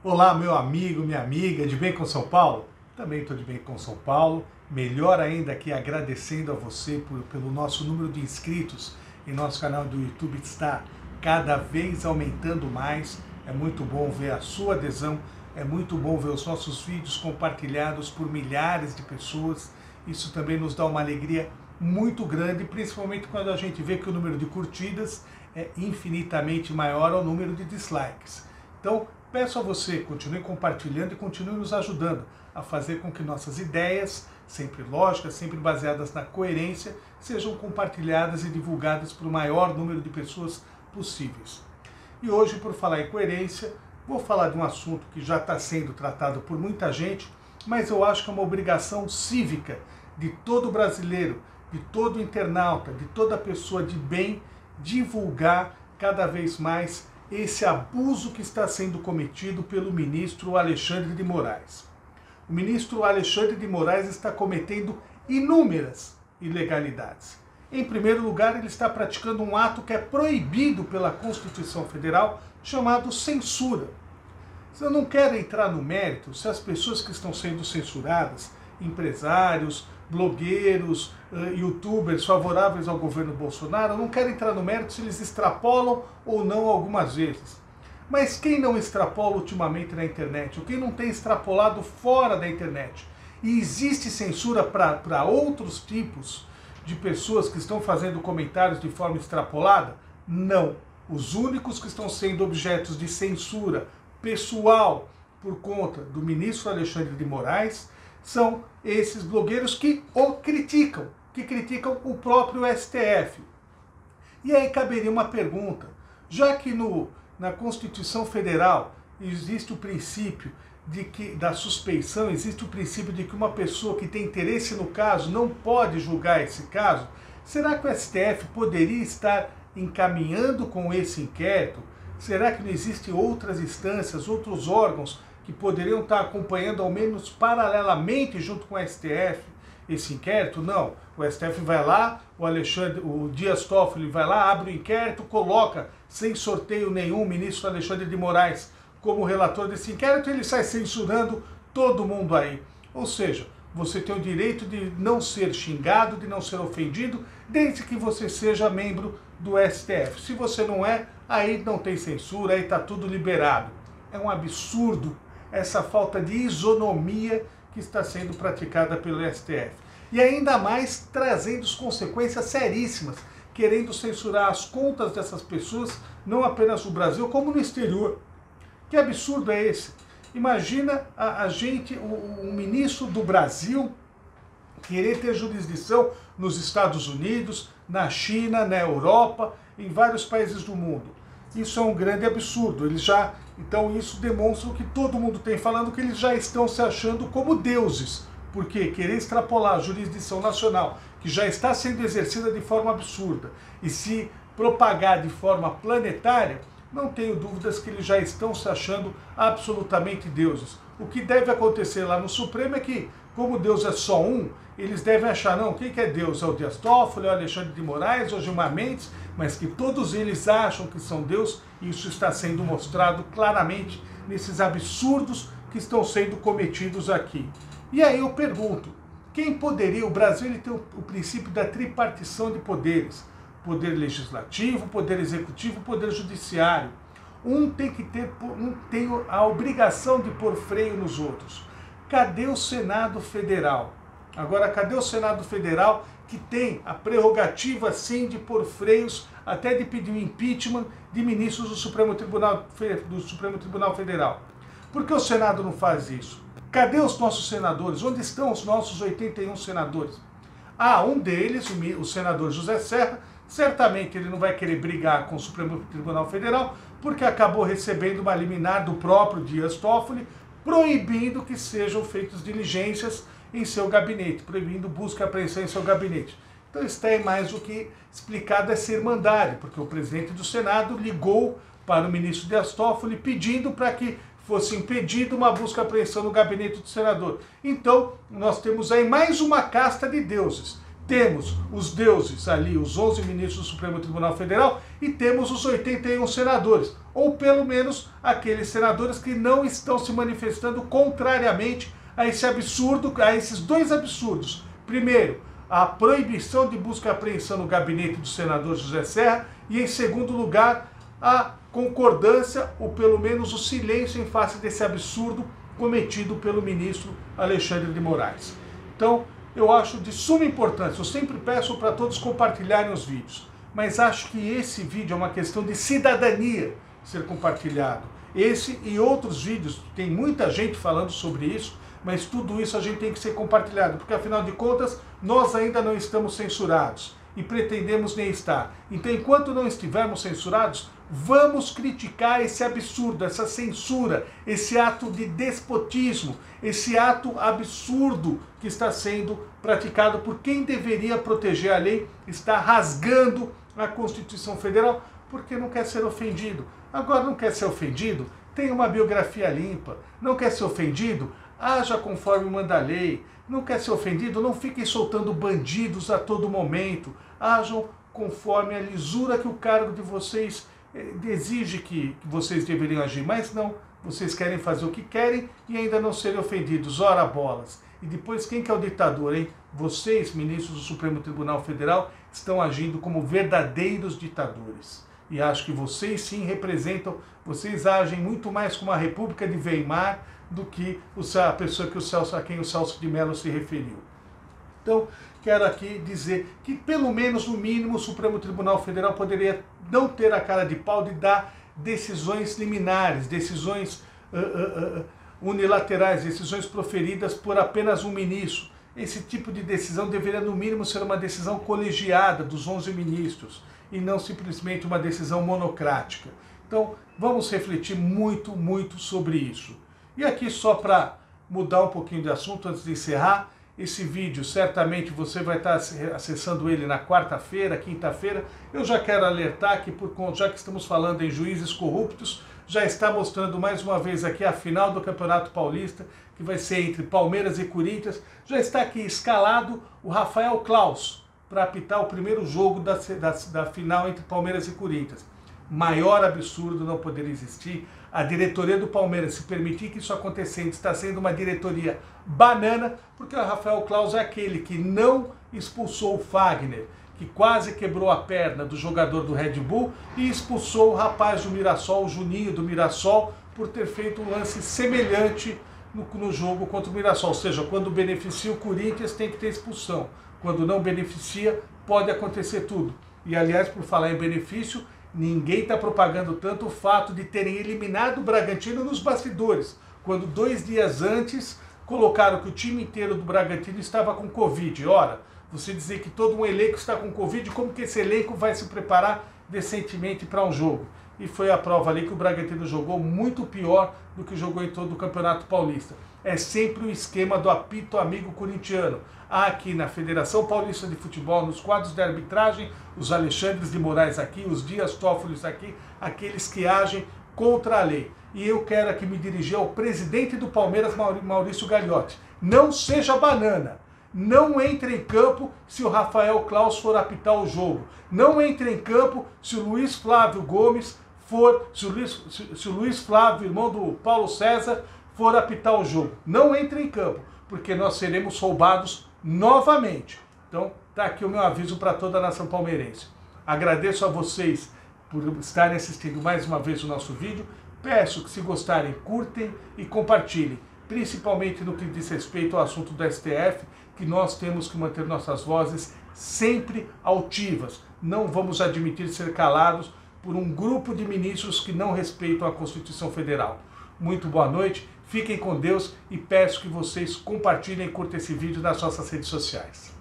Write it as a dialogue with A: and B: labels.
A: Olá, meu amigo, minha amiga, de bem com São Paulo? Também estou de bem com São Paulo. Melhor ainda aqui agradecendo a você pelo nosso número de inscritos em nosso canal do YouTube está cada vez aumentando mais. É muito bom ver a sua adesão, é muito bom ver os nossos vídeos compartilhados por milhares de pessoas. Isso também nos dá uma alegria muito grande, principalmente quando a gente vê que o número de curtidas é infinitamente maior ao número de dislikes. Então, peço a você, continue compartilhando e continue nos ajudando a fazer com que nossas ideias, sempre lógicas, sempre baseadas na coerência, sejam compartilhadas e divulgadas para o maior número de pessoas possíveis. E hoje, por falar em coerência, vou falar de um assunto que já está sendo tratado por muita gente, mas eu acho que é uma obrigação cívica de todo brasileiro, de todo internauta, de toda pessoa de bem, divulgar cada vez mais esse abuso que está sendo cometido pelo ministro Alexandre de Moraes. O ministro Alexandre de Moraes está cometendo inúmeras ilegalidades. Em primeiro lugar, ele está praticando um ato que é proibido pela Constituição Federal, chamado censura. Eu não quero entrar no mérito se as pessoas que estão sendo censuradas, empresários, blogueiros, youtubers favoráveis ao governo Bolsonaro, eu não quero entrar no mérito se eles extrapolam ou não algumas vezes. Mas quem não extrapola ultimamente na internet, ou quem não tem extrapolado fora da internet, e existe censura para outros tipos de pessoas que estão fazendo comentários de forma extrapolada? Não. Os únicos que estão sendo objetos de censura pessoal por conta do ministro Alexandre de Moraes são esses blogueiros que o criticam, que criticam o próprio STF. E aí caberia uma pergunta, já que na Constituição Federal existe o princípio da suspeição, existe o princípio de que uma pessoa que tem interesse no caso não pode julgar esse caso, será que o STF poderia estar encaminhando com esse inquérito? Será que não existem outras instâncias, outros órgãos que poderiam estar acompanhando, ao menos paralelamente, junto com o STF, esse inquérito? Não. O STF vai lá, o Dias Toffoli vai lá, abre o inquérito, coloca, sem sorteio nenhum, o ministro Alexandre de Moraes como relator desse inquérito, ele sai censurando todo mundo aí. Ou seja, você tem o direito de não ser xingado, de não ser ofendido, desde que você seja membro do STF. Se você não é, aí não tem censura, aí está tudo liberado. É um absurdo essa falta de isonomia que está sendo praticada pelo STF. E ainda mais trazendo consequências seríssimas, querendo censurar as contas dessas pessoas, não apenas no Brasil, como no exterior. Que absurdo é esse? Imagina um ministro do Brasil querer ter jurisdição nos Estados Unidos, na China, na Europa, em vários países do mundo. Isso é um grande absurdo. Então isso demonstra o que todo mundo tem falando, que eles já estão se achando como deuses. Porque querer extrapolar a jurisdição nacional, que já está sendo exercida de forma absurda, e se propagar de forma planetária, não tenho dúvidas que eles já estão se achando absolutamente deuses. O que deve acontecer lá no Supremo é que, como Deus é só um, eles devem achar, não, quem que é Deus? É o Dias Toffoli, é o Alexandre de Moraes, é o Gilmar Mendes, mas que todos eles acham que são Deus, e isso está sendo mostrado claramente nesses absurdos que estão sendo cometidos aqui. E aí eu pergunto, quem poderia, o Brasil ele tem o princípio da tripartição de poderes, poder legislativo, poder executivo, poder judiciário. Um tem a obrigação de pôr freio nos outros. Cadê o Senado Federal? Agora, cadê o Senado Federal que tem a prerrogativa, sim, de pôr freios, até de pedir o impeachment de ministros do Supremo Tribunal Federal? Por que o Senado não faz isso? Cadê os nossos senadores? Onde estão os nossos 81 senadores? Um deles, o senador José Serra, certamente ele não vai querer brigar com o Supremo Tribunal Federal, porque acabou recebendo uma liminar do próprio Dias Toffoli, proibindo que sejam feitas diligências em seu gabinete, proibindo busca e apreensão em seu gabinete. Então está aí mais do que explicado essa irmandade, porque o presidente do Senado ligou para o ministro Dias Toffoli pedindo para que fosse impedida uma busca e apreensão no gabinete do senador. Então, nós temos aí mais uma casta de deuses, temos os deuses ali, os 11 ministros do Supremo Tribunal Federal, e temos os 81 senadores, ou pelo menos aqueles senadores que não estão se manifestando contrariamente a esse absurdo, a esses dois absurdos. Primeiro, a proibição de busca e apreensão no gabinete do senador José Serra, e em segundo lugar, a concordância, ou pelo menos o silêncio em face desse absurdo cometido pelo ministro Alexandre de Moraes. Então, eu acho de suma importância, eu sempre peço para todos compartilharem os vídeos, mas acho que esse vídeo é uma questão de cidadania ser compartilhado. Esse e outros vídeos, tem muita gente falando sobre isso, mas tudo isso a gente tem que ser compartilhado, porque afinal de contas, nós ainda não estamos censurados e pretendemos nem estar. Então, enquanto não estivermos censurados, vamos criticar esse absurdo, essa censura, esse ato de despotismo, esse ato absurdo que está sendo praticado por quem deveria proteger a lei, está rasgando a Constituição Federal porque não quer ser ofendido. Agora, não quer ser ofendido? Tenha uma biografia limpa. Não quer ser ofendido? Haja conforme manda a lei. Não quer ser ofendido? Não fiquem soltando bandidos a todo momento. Hajam conforme a lisura que o cargo de vocês exige que vocês deveriam agir, mas não, vocês querem fazer o que querem e ainda não serem ofendidos, ora bolas. E depois, quem que é o ditador, hein? Vocês, ministros do Supremo Tribunal Federal, estão agindo como verdadeiros ditadores. E acho que vocês sim representam, vocês agem muito mais como a República de Weimar do que a pessoa a quem o Celso de Mello se referiu. Então, quero aqui dizer que, pelo menos, no mínimo, o Supremo Tribunal Federal poderia não ter a cara de pau de dar decisões liminares, decisões unilaterais, decisões proferidas por apenas um ministro. Esse tipo de decisão deveria, no mínimo, ser uma decisão colegiada dos 11 ministros e não simplesmente uma decisão monocrática. Então, vamos refletir muito, muito sobre isso. E aqui, só para mudar um pouquinho de assunto, antes de encerrar, esse vídeo, certamente você vai estar acessando ele na quarta-feira, quinta-feira. Eu já quero alertar que, já que estamos falando em juízes corruptos, já está mostrando mais uma vez aqui a final do Campeonato Paulista, que vai ser entre Palmeiras e Corinthians. Já está aqui escalado o Rafael Claus para apitar o primeiro jogo da final entre Palmeiras e Corinthians. Maior absurdo não poder existir. A diretoria do Palmeiras, se permitir que isso aconteça, está sendo uma diretoria banana, porque o Rafael Claus é aquele que não expulsou o Fagner, que quase quebrou a perna do jogador do Red Bull, e expulsou o rapaz do Mirassol, o Juninho do Mirassol, por ter feito um lance semelhante no jogo contra o Mirassol. Ou seja, quando beneficia o Corinthians tem que ter expulsão. Quando não beneficia, pode acontecer tudo. E aliás, por falar em benefício, ninguém está propagando tanto o fato de terem eliminado o Bragantino nos bastidores, quando 2 dias antes colocaram que o time inteiro do Bragantino estava com Covid. Ora, você dizer que todo um elenco está com Covid, como que esse elenco vai se preparar decentemente para um jogo? E foi a prova ali que o Bragantino jogou muito pior do que jogou em todo o Campeonato Paulista. É sempre o esquema do apito amigo corintiano. Há aqui na Federação Paulista de Futebol, nos quadros de arbitragem, os Alexandres de Moraes aqui, os Dias Toffoli aqui, aqueles que agem contra a lei. E eu quero aqui me dirigir ao presidente do Palmeiras, Maurício Gagliotti. Não seja banana. Não entre em campo se o Rafael Claus for apitar o jogo. Não entre em campo se o Luiz Flávio Gomes se o Luiz Flávio, irmão do Paulo César, for apitar o jogo. Não entre em campo, porque nós seremos roubados novamente. Então, está aqui o meu aviso para toda a nação palmeirense. Agradeço a vocês por estarem assistindo mais uma vez o nosso vídeo. Peço que, se gostarem, curtem e compartilhem, principalmente no que diz respeito ao assunto do STF, que nós temos que manter nossas vozes sempre altivas. Não vamos admitir ser calados por um grupo de ministros que não respeitam a Constituição Federal. Muito boa noite, fiquem com Deus e peço que vocês compartilhem e curtam esse vídeo nas nossas redes sociais.